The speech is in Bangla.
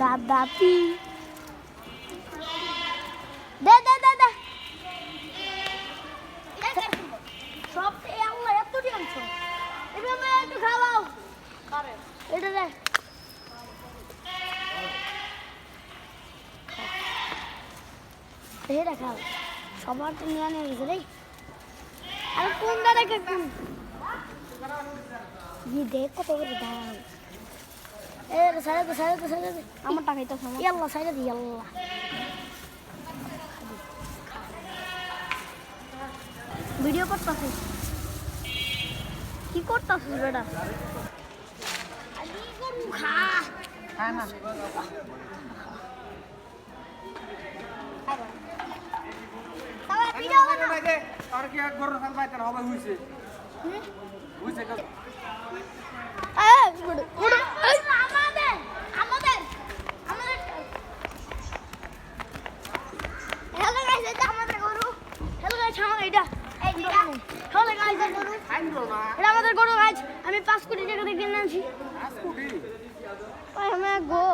দাদাতি দে দে দে দে সব আল্লাহ এত দিয়েছ এভাবে একটু খাওয়াও কারে এটা দে এটা খাও সবার তো নিয়ে নিয়ে গেছে রে আর কোন দাদা কে কোন দেখ কত করে দাম সাইডে দে আমার টাকাই তো সময় আল্লাহ সাইডে দি আল্লাহ ভিডিও করতেছিস কি করতেছিস বেটা খা না ভিডিও বানা আর কি এক গরু সাল বাইতে হবে হইছে হইছে কত আমাদের হ্যালো গাইস এটা আমাদের গরু হ্যালো গাইস এটা হ্যালো গাইস গরু এটা আমাদের গরু গাইস আমি 5 কোটি টাকা দিয়ে কিনে আনছি 5 কোটি ওই আমি গো